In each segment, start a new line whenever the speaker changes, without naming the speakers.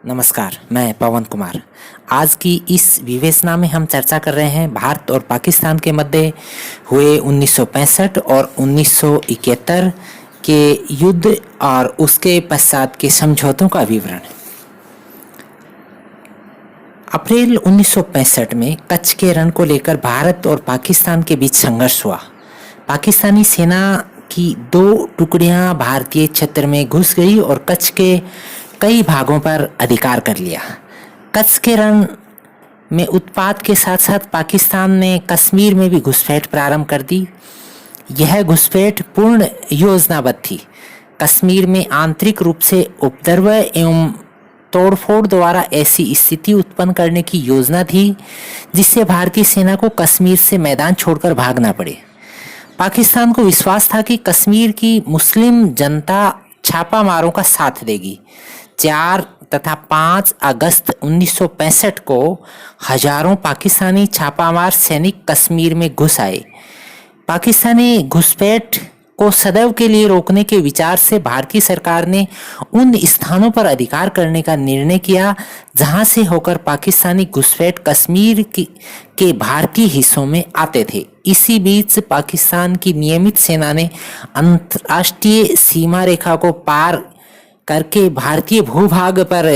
नमस्कार, मैं पवन कुमार। आज की इस विवेचना में हम चर्चा कर रहे हैं भारत और पाकिस्तान के मध्य हुए 1965 और 1971 के युद्ध और उसके पश्चात के समझौतों का विवरण। अप्रैल 1965 में कच्छ के रण को लेकर भारत और पाकिस्तान के बीच संघर्ष हुआ। पाकिस्तानी सेना की 2 टुकड़ियां भारतीय क्षेत्र में घुस गई और कच्छ के कई भागों पर अधिकार कर लिया। कच्छ के रण में उत्पात के साथ साथ पाकिस्तान ने कश्मीर में भी घुसपैठ प्रारंभ कर दी। यह घुसपैठ पूर्ण योजनाबद्ध थी। कश्मीर में आंतरिक रूप से उपद्रव एवं तोड़फोड़ द्वारा ऐसी स्थिति उत्पन्न करने की योजना थी जिससे भारतीय सेना को कश्मीर से मैदान छोड़कर भागना पड़े। पाकिस्तान को विश्वास था कि कश्मीर की मुस्लिम जनता छापामारों का साथ देगी। 4 तथा 5 अगस्त 1965 को हजारों पाकिस्तानी छापामार सैनिक कश्मीर में घुस आए। पाकिस्तानी घुसपैठ को सदैव के लिए रोकने के विचार से भारतीय सरकार ने उन स्थानों पर अधिकार करने का निर्णय किया जहां से होकर पाकिस्तानी घुसपैठ कश्मीर के भारतीय हिस्सों में आते थे। इसी बीच पाकिस्तान की नियमित सेना ने अंतर्राष्ट्रीय सीमा रेखा को पार करके भारतीय भूभाग पर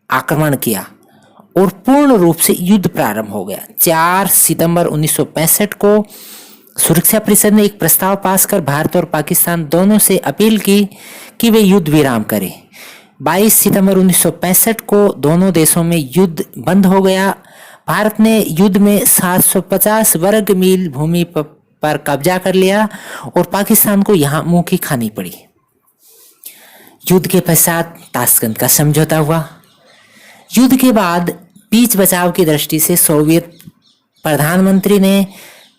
आक्रमण किया और पूर्ण रूप से युद्ध प्रारंभ हो गया। 4 सितंबर 1965 को सुरक्षा परिषद ने एक प्रस्ताव पास कर भारत और पाकिस्तान दोनों से अपील की कि वे युद्ध विराम करें। 22 सितंबर 1965 को दोनों देशों में युद्ध बंद हो गया। भारत ने युद्ध में 750 वर्ग मील भूमि पर कब्जा कर लिया और पाकिस्तान को यहाँ मुंह की खानी पड़ी। युद्ध के पश्चात ताशकंद का समझौता हुआ। युद्ध के बाद बीच बचाव की दृष्टि से सोवियत प्रधानमंत्री ने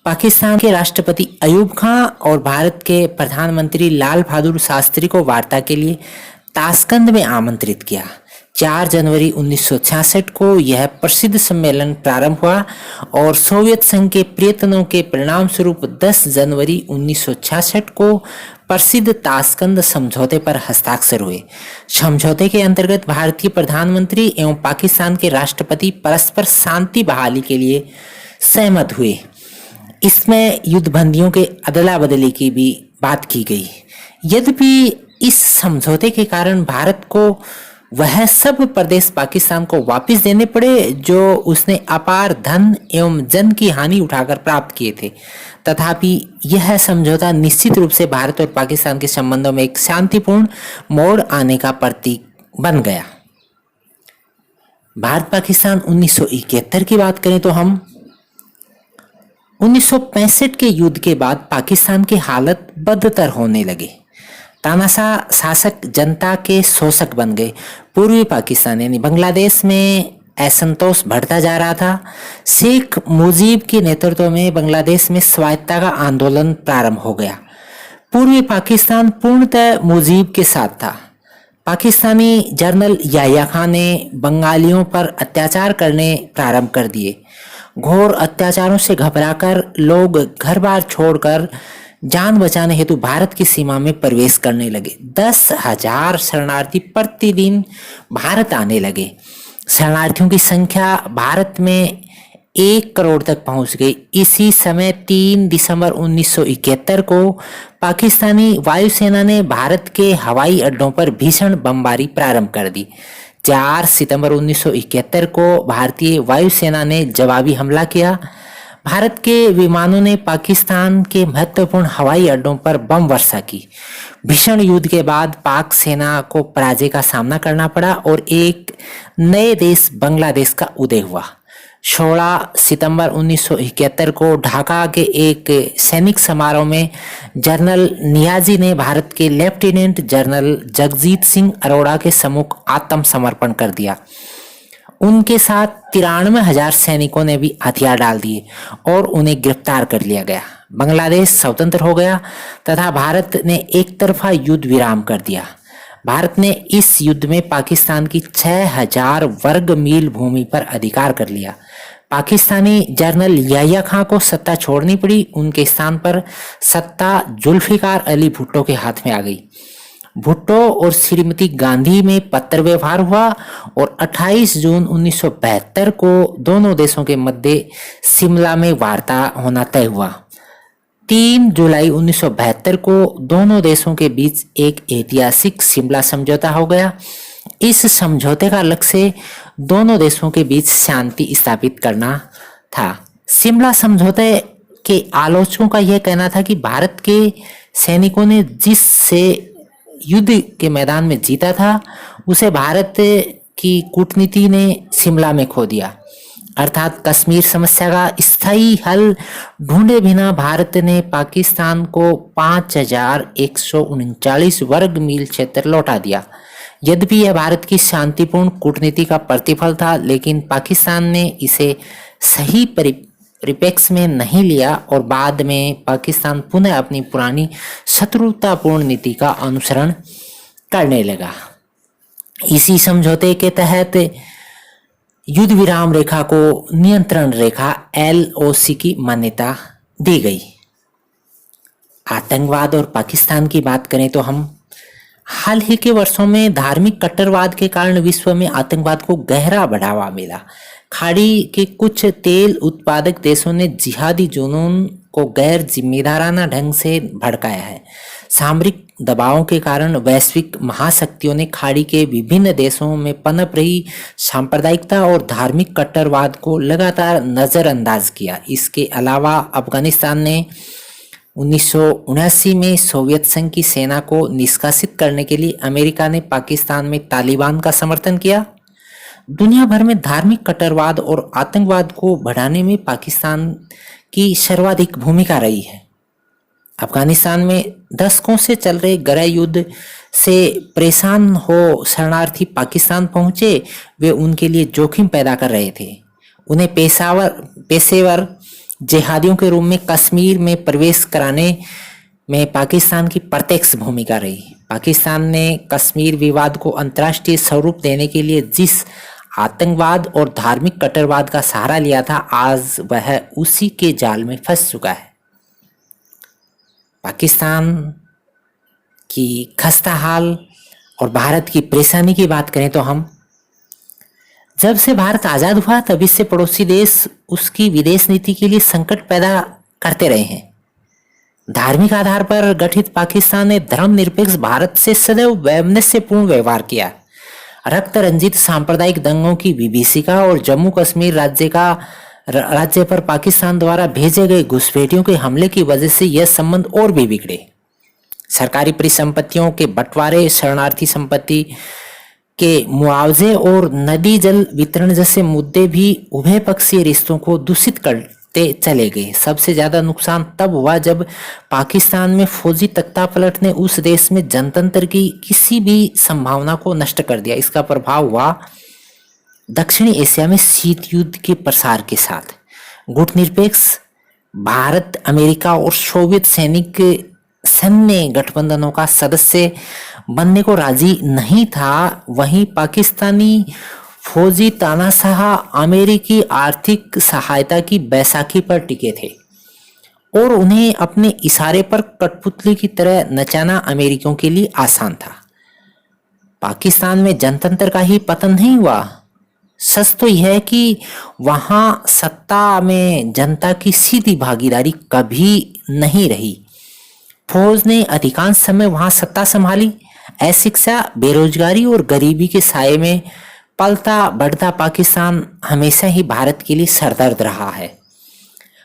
पाकिस्तान के राष्ट्रपति अयूब खां और भारत के प्रधानमंत्री लाल बहादुर शास्त्री को वार्ता के लिए ताशकंद में आमंत्रित किया। 4 जनवरी 1966 को यह प्रसिद्ध सम्मेलन प्रारंभ हुआ और सोवियत संघ के प्रयत्नों के परिणाम स्वरूप 10 जनवरी 1966 को प्रसिद्ध ताशकंद समझौते पर हस्ताक्षर हुए। समझौते के अंतर्गत भारतीय प्रधानमंत्री एवं पाकिस्तान के राष्ट्रपति परस्पर शांति बहाली के लिए सहमत हुए। इसमें युद्धबंदियों के अदला बदली की भी बात की गई। यद्यपि इस समझौते के कारण भारत को वह सब प्रदेश पाकिस्तान को वापस देने पड़े जो उसने अपार धन एवं जन की हानि उठाकर प्राप्त किए थे। तथापि यह समझौता निश्चित रूप से भारत और पाकिस्तान के संबंधों में एक शांतिपूर्ण मोड़ आने का प्रतीक बन गया। भारत पाकिस्तान 1971 की बात करें तो हम 1965 के युद्ध के बाद पाकिस्तान की हालत बदतर होने लगे। तानाशाह शासक जनता के शोषक बन गए। पूर्वी पाकिस्तान यानी बांग्लादेश में असंतोष बढ़ता जा रहा था। शेख मुजीब के नेतृत्व में बांग्लादेश में स्वायत्तता का आंदोलन प्रारंभ हो गया। पूर्वी पाकिस्तान पूर्णतः मुजीब के साथ था। पाकिस्तानी जनरल याह्या खान ने बंगालियों पर अत्याचार करने प्रारंभ कर दिए। घोर अत्याचारों से घबराकर लोग घर बार छोड़कर जान बचाने हेतु भारत की सीमा में प्रवेश करने लगे। 10,000 शरणार्थी प्रतिदिन भारत आने लगे। शरणार्थियों की संख्या भारत में 1 करोड़ तक पहुंच गई। इसी समय 3 दिसंबर 1971 को पाकिस्तानी वायुसेना ने भारत के हवाई अड्डों पर भीषण बमबारी प्रारंभ कर दी। 4 सितंबर 1971 को भारतीय वायुसेना ने जवाबी हमला किया। भारत के विमानों ने पाकिस्तान के महत्वपूर्ण हवाई अड्डों पर बम वर्षा की। भीषण युद्ध के बाद पाक सेना को पराजय का सामना करना पड़ा और एक नए देश बांग्लादेश का उदय हुआ। 16 सितंबर 1971 को ढाका के एक सैनिक समारोह में जनरल नियाजी ने भारत के लेफ्टिनेंट जनरल जगजीत सिंह अरोड़ा के सम्मुख आत्मसमर्पण कर दिया। उनके साथ 93,000 सैनिकों ने भी हथियार डाल दिए और उन्हें गिरफ्तार कर लिया गया। बांग्लादेश स्वतंत्र हो गया तथा भारत ने एक तरफा युद्ध विराम कर दिया। भारत ने इस युद्ध में पाकिस्तान की 6,000 वर्ग मील भूमि पर अधिकार कर लिया। पाकिस्तानी जनरल याह्या खां को सत्ता छोड़नी पड़ी। उनके स्थान पर सत्ता जुल्फिकार अली भुट्टो के हाथ में आ गई। भुट्टो और श्रीमती गांधी में पत्र व्यवहार हुआ और 28 जून 1972 को दोनों देशों के मध्य शिमला में वार्ता होना तय हुआ। 3 जुलाई 1972 को दोनों देशों के बीच एक ऐतिहासिक शिमला समझौता हो गया। इस समझौते का लक्ष्य दोनों देशों के बीच शांति स्थापित करना था। शिमला समझौते के आलोचकों का यह कहना था कि भारत के सैनिकों ने जिससे युद्ध के मैदान में जीता था उसे भारत की कूटनीति ने शिमला में खो दिया। अर्थात कश्मीर समस्या का स्थायी हल ढूंढे बिना भारत ने पाकिस्तान को 5139 वर्ग मील क्षेत्र लौटा दिया। यद्यपि यह भारत की शांतिपूर्ण कूटनीति का प्रतिफल था, लेकिन पाकिस्तान ने इसे सही परिप्रेक्ष्य में नहीं लिया और बाद में पाकिस्तान पुनः अपनी पुरानी शत्रुतापूर्ण नीति का अनुसरण करने लगा। इसी समझौते के तहत युद्ध विराम रेखा को नियंत्रण रेखा LOC की मान्यता दी गई। आतंकवाद और पाकिस्तान की बात करें तो हम हाल ही के वर्षों में धार्मिक कट्टरवाद के कारण विश्व में आतंकवाद को गहरा बढ़ावा मिला। खाड़ी के कुछ तेल उत्पादक देशों ने जिहादी जुनून को गैर जिम्मेदाराना ढंग से भड़काया है। सामरिक दबावों के कारण वैश्विक महाशक्तियों ने खाड़ी के विभिन्न देशों में पनप रही सांप्रदायिकता और धार्मिक कट्टरवाद को लगातार नजरअंदाज किया। इसके अलावा अफगानिस्तान ने 1979 में सोवियत संघ की सेना को निष्कासित करने के लिए अमेरिका ने पाकिस्तान में तालिबान का समर्थन किया। दुनिया भर में धार्मिक कट्टरवाद और आतंकवाद को बढ़ाने में पाकिस्तान की सर्वाधिक भूमिका रही है। अफगानिस्तान में दशकों से चल रहे गृह युद्ध से परेशान हो शरणार्थी पाकिस्तान पहुंचे। वे उनके लिए जोखिम पैदा कर रहे थे। उन्हें पेशेवर जिहादियों के रूप में कश्मीर में प्रवेश कराने में पाकिस्तान की प्रत्यक्ष भूमिका रही। पाकिस्तान ने कश्मीर विवाद को अंतर्राष्ट्रीय स्वरूप देने के लिए जिस आतंकवाद और धार्मिक कट्टरवाद का सहारा लिया था, आज वह उसी के जाल में फंस चुका है। पाकिस्तान की खस्ता हाल और भारत की परेशानी की बात करें तो हम जब से भारत आजाद हुआ तभी से पड़ोसी देश उसकी विदेश नीति के लिए संकट पैदा करते रहे हैं। धार्मिक आधार पर गठित पाकिस्तान ने धर्मनिरपेक्ष भारत से सदैव वैमनस्यपूर्ण व्यवहार किया। रक्त रंजित सांप्रदायिक दंगों की विभीषिका और जम्मू कश्मीर राज्य पर पाकिस्तान द्वारा भेजे गए घुसपैठियों के हमले की वजह से यह संबंध और भी बिगड़े। सरकारी परिसंपत्तियों के बंटवारे, शरणार्थी संपत्ति के मुआवजे और नदी जल वितरण जैसे मुद्दे भी उभय पक्षीय रिश्तों को दूषित करते चले गए। सबसे ज्यादा नुकसान तब हुआ जब पाकिस्तान में फौजी तख्तापलट ने उस देश में जनतंत्र की किसी भी संभावना को नष्ट कर दिया। इसका प्रभाव हुआ दक्षिणी एशिया में शीत युद्ध के प्रसार के साथ। गुटनिरपेक्ष भारत, अमेरिका और सोवियत सैनिक सैन्य गठबंधनों का सदस्य बनने को राजी नहीं था। वहीं पाकिस्तानी फौजी तानाशाह अमेरिकी आर्थिक सहायता की बैसाखी पर टिके थे और उन्हें अपने इशारे पर कठपुतली की तरह नचाना अमेरिकियों के लिए आसान था। पाकिस्तान में जनतंत्र का ही पतन नहीं हुआ, सच तो यह है कि वहां सत्ता में जनता की सीधी भागीदारी कभी नहीं रही। फौज ने अधिकांश समय वहां सत्ता संभाली। अशिक्षा, बेरोजगारी और गरीबी के साये में पलता बढ़ता पाकिस्तान हमेशा ही भारत के लिए सरदर्द रहा है।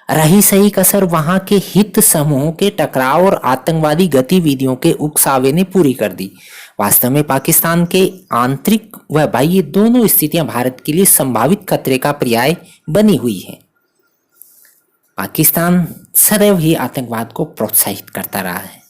रही सही कसर वहां के हित समूहों के टकराव और आतंकवादी गतिविधियों के उकसावे ने पूरी कर दी। वास्तव में पाकिस्तान के आंतरिक व बाह्य दोनों स्थितियां भारत के लिए संभावित खतरे का पर्याय बनी हुई है। पाकिस्तान सदैव ही आतंकवाद को प्रोत्साहित करता रहा है।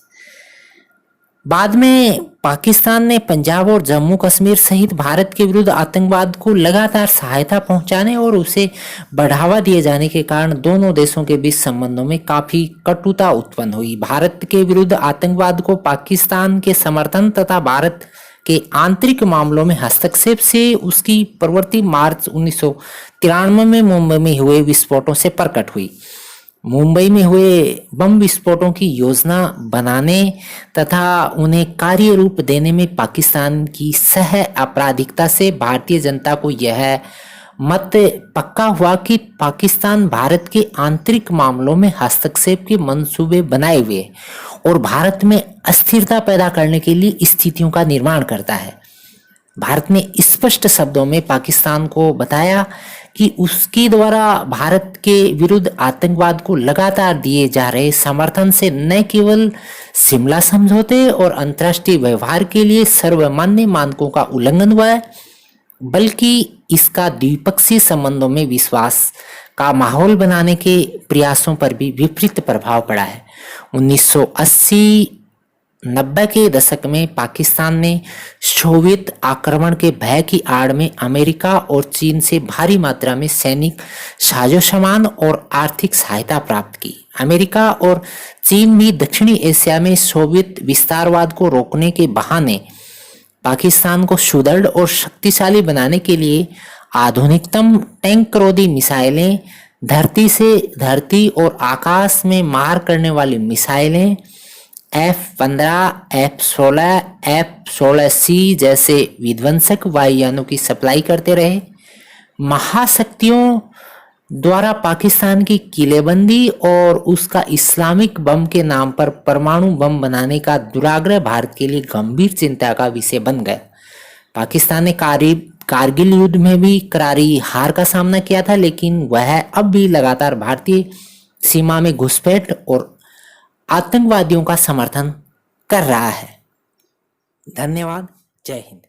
बाद में पाकिस्तान ने पंजाब और जम्मू कश्मीर सहित भारत के विरुद्ध आतंकवाद को लगातार सहायता पहुंचाने और उसे बढ़ावा दिए जाने के कारण दोनों देशों के बीच संबंधों में काफी कटुता उत्पन्न हुई। भारत के विरुद्ध आतंकवाद को पाकिस्तान के समर्थन तथा भारत के आंतरिक मामलों में हस्तक्षेप से उसकी प्रवृत्ति मार्च 1993 में मुंबई में हुए विस्फोटों से प्रकट हुई। मुंबई में हुए बम विस्फोटों की योजना बनाने तथा उन्हें कार्य रूप देने में पाकिस्तान की सह आपराधिकता से भारतीय जनता को यह मत पक्का हुआ कि पाकिस्तान भारत के आंतरिक मामलों में हस्तक्षेप के मंसूबे बनाए हुए और भारत में अस्थिरता पैदा करने के लिए स्थितियों का निर्माण करता है। भारत ने स्पष्ट शब्दों में पाकिस्तान को बताया कि उसके द्वारा भारत के विरुद्ध आतंकवाद को लगातार दिए जा रहे समर्थन से न केवल शिमला समझौते और अंतर्राष्ट्रीय व्यवहार के लिए सर्वमान्य मानकों का उल्लंघन हुआ है, बल्कि इसका द्विपक्षीय संबंधों में विश्वास का माहौल बनाने के प्रयासों पर भी विपरीत प्रभाव पड़ा है। 1980-90 के दशक में पाकिस्तान ने सोवियत आक्रमण के भय की आड़ में अमेरिका और चीन से भारी मात्रा में सैनिक साजोसामान और आर्थिक सहायता प्राप्त की। अमेरिका और चीन भी दक्षिणी एशिया में सोवियत विस्तारवाद को रोकने के बहाने पाकिस्तान को सुदृढ़ और शक्तिशाली बनाने के लिए आधुनिकतम टैंक रोधी मिसाइलें, धरती से धरती और आकाश में मार करने वाली मिसाइलें, F-15, F-16, F-16C जैसे विध्वंसक वायुयानों की सप्लाई करते रहे। महाशक्तियों द्वारा पाकिस्तान की किलेबंदी और उसका इस्लामिक बम के नाम पर परमाणु बम बनाने का दुराग्रह भारत के लिए गंभीर चिंता का विषय बन गया। पाकिस्तान ने कारगिल युद्ध में भी करारी हार का सामना किया था, लेकिन वह अब भी लगातार भारतीय सीमा में घुसपैठ और आतंकवादियों का समर्थन कर रहा है। धन्यवाद। जय हिंद।